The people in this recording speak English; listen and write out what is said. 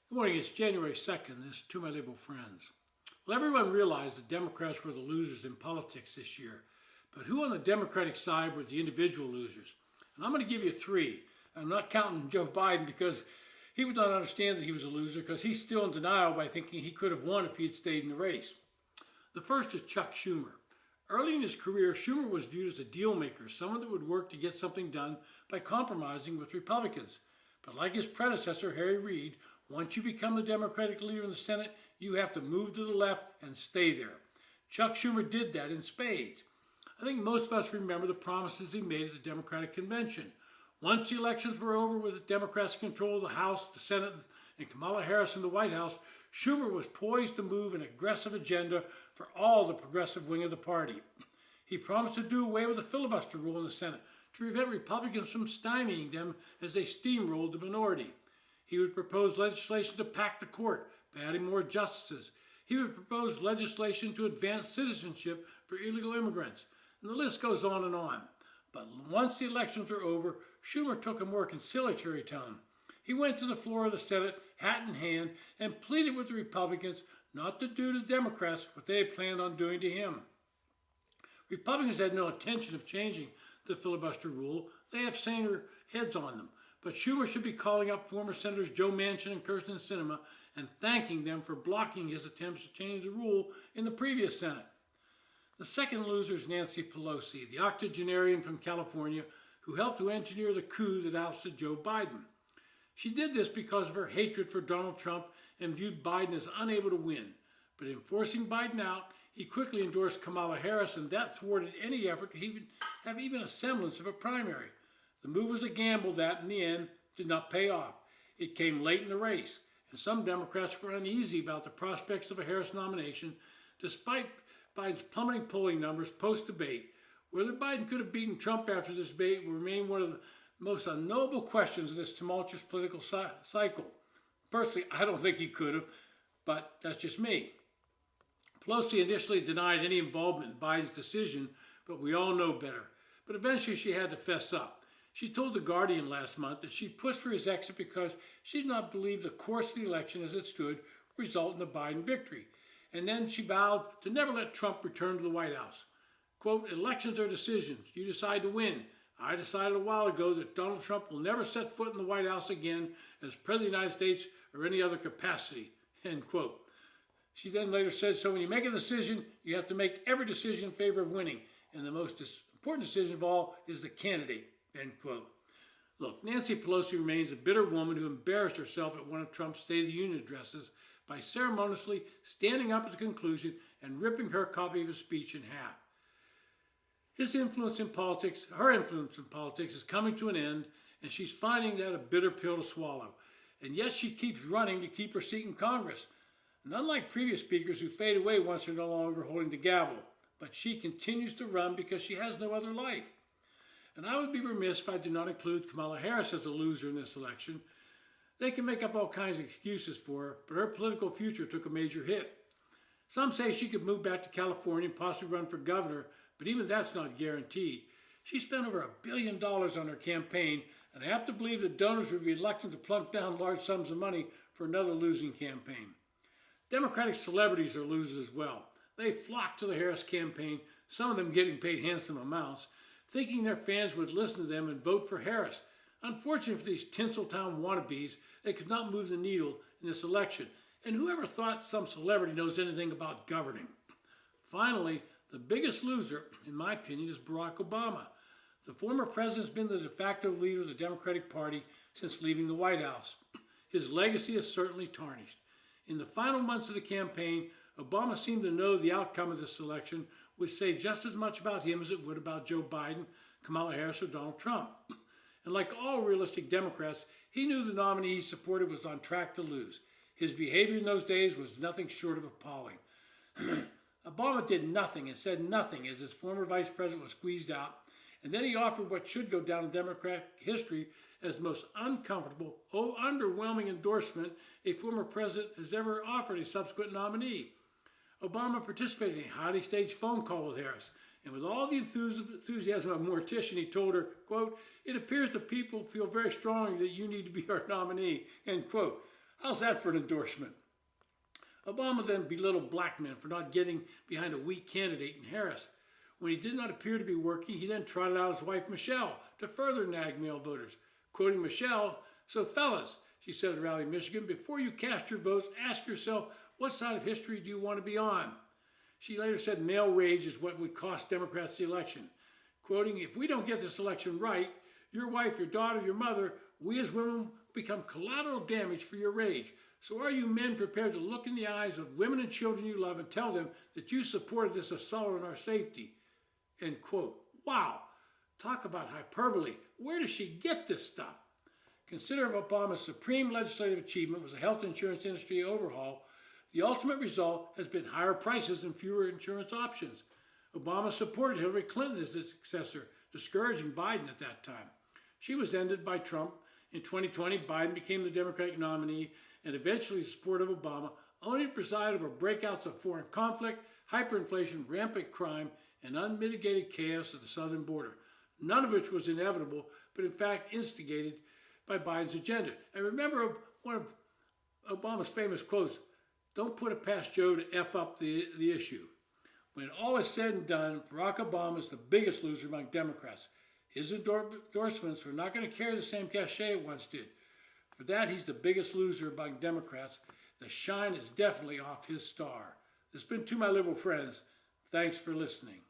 Good morning, it's January 2nd. This is To My Liberal Friends. Well, everyone realized the Democrats were the losers in politics this year. But who on the Democratic side were the individual losers? And I'm going to give you three. I'm not counting Joe Biden because he would not understand that he was a loser because he's still in denial by thinking he could have won if he had stayed in the race. The first is Chuck Schumer. Early in his career, Schumer was viewed as a deal maker, someone that would work to get something done by compromising with Republicans. But like his predecessor, Harry Reid, once you become the Democratic leader in the Senate, you have to move to the left and stay there. Chuck Schumer did that in spades. I think most of us remember the promises he made at the Democratic convention. Once the elections were over with the Democrats in control of the House, the Senate, and Kamala Harris in the White House, Schumer was poised to move an aggressive agenda for all the progressive wing of the party. He promised to do away with the filibuster rule in the Senate to prevent Republicans from stymieing them as they steamrolled the minority. He would propose legislation to pack the court by adding more justices. He would propose legislation to advance citizenship for illegal immigrants. And the list goes on and on. But once the elections were over, Schumer took a more conciliatory tone. He went to the floor of the Senate, hat in hand, and pleaded with the Republicans not to do to the Democrats what they had planned on doing to him. Republicans had no intention of changing the filibuster rule. They have saner heads on them. But Schumer should be calling up former Senators Joe Manchin and Kyrsten Sinema and thanking them for blocking his attempts to change the rule in the previous Senate. The second loser is Nancy Pelosi, the octogenarian from California who helped to engineer the coup that ousted Joe Biden. She did this because of her hatred for Donald Trump and viewed Biden as unable to win. But in forcing Biden out, he quickly endorsed Kamala Harris, and that thwarted any effort to have even a semblance of a primary. The move was a gamble that, in the end, did not pay off. It came late in the race, and some Democrats were uneasy about the prospects of a Harris nomination, despite Biden's plummeting polling numbers post-debate. Whether Biden could have beaten Trump after this debate will remain one of the most unknowable questions of this tumultuous political cycle. Personally, I don't think he could have, but that's just me. Pelosi initially denied any involvement in Biden's decision, but we all know better. But eventually she had to fess up. She told The Guardian last month that she pushed for his exit because she did not believe the course of the election as it stood would result in a Biden victory. And then she vowed to never let Trump return to the White House. Quote, elections are decisions. You decide to win. I decided a while ago that Donald Trump will never set foot in the White House again as President of the United States or any other capacity, end quote. She then later said, so when you make a decision, you have to make every decision in favor of winning. And the most important decision of all is the candidate, end quote. Look, Nancy Pelosi remains a bitter woman who embarrassed herself at one of Trump's State of the Union addresses by ceremoniously standing up at the conclusion and ripping her copy of his speech in half. Her influence in politics is coming to an end, and she's finding that a bitter pill to swallow. And yet she keeps running to keep her seat in Congress. And unlike previous speakers who fade away once they're no longer holding the gavel, but she continues to run because she has no other life. And I would be remiss if I did not include Kamala Harris as a loser in this election. They can make up all kinds of excuses for her, but her political future took a major hit. Some say she could move back to California and possibly run for governor, but even that's not guaranteed. She spent over $1 billion on her campaign, and I have to believe that donors would be reluctant to plunk down large sums of money for another losing campaign. Democratic celebrities are losers as well. They flock to the Harris campaign, some of them getting paid handsome amounts, thinking their fans would listen to them and vote for Harris. Unfortunately for these Tinseltown wannabes, they could not move the needle in this election. And whoever thought some celebrity knows anything about governing? Finally, the biggest loser, in my opinion, is Barack Obama. The former president has been the de facto leader of the Democratic Party since leaving the White House. His legacy is certainly tarnished. In the final months of the campaign, Obama seemed to know the outcome of this election would say just as much about him as it would about Joe Biden, Kamala Harris, or Donald Trump. And like all realistic Democrats, he knew the nominee he supported was on track to lose. His behavior in those days was nothing short of appalling. Obama did nothing and said nothing as his former vice president was squeezed out, and then he offered what should go down in Democratic history as the most uncomfortable, underwhelming endorsement a former president has ever offered a subsequent nominee. Obama participated in a highly staged phone call with Harris, and with all the enthusiasm of a mortician, he told her, quote, it appears that people feel very strongly that you need to be our nominee, end quote. How's that for an endorsement? Obama then belittled black men for not getting behind a weak candidate in Harris. When he did not appear to be working, he then trotted out his wife Michelle to further nag male voters. Quoting Michelle, "So fellas," she said at a rally in Michigan, "before you cast your votes, ask yourself, what side of history do you want to be on?" She later said male rage is what would cost Democrats the election. Quoting, "If we don't get this election right, your wife, your daughter, your mother, we as women become collateral damage for your rage. So are you men prepared to look in the eyes of women and children you love and tell them that you supported this assault on our safety?" End quote. Wow. Talk about hyperbole. Where does she get this stuff? Consider Obama's supreme legislative achievement was a health insurance industry overhaul. The ultimate result has been higher prices and fewer insurance options. Obama supported Hillary Clinton as his successor, discouraging Biden at that time. She was ended by Trump. In 2020, Biden became the Democratic nominee and eventually the support of Obama, only to preside over breakouts of foreign conflict, hyperinflation, rampant crime, and unmitigated chaos at the southern border, none of which was inevitable, but in fact instigated by Biden's agenda. And remember one of Obama's famous quotes, "Don't put it past Joe to F up the issue." When all is said and done, Barack Obama is the biggest loser among Democrats. His endorsements are not going to carry the same cachet it once did. For that, he's the biggest loser among Democrats. The shine is definitely off his star. This has been To My Liberal Friends. Thanks for listening.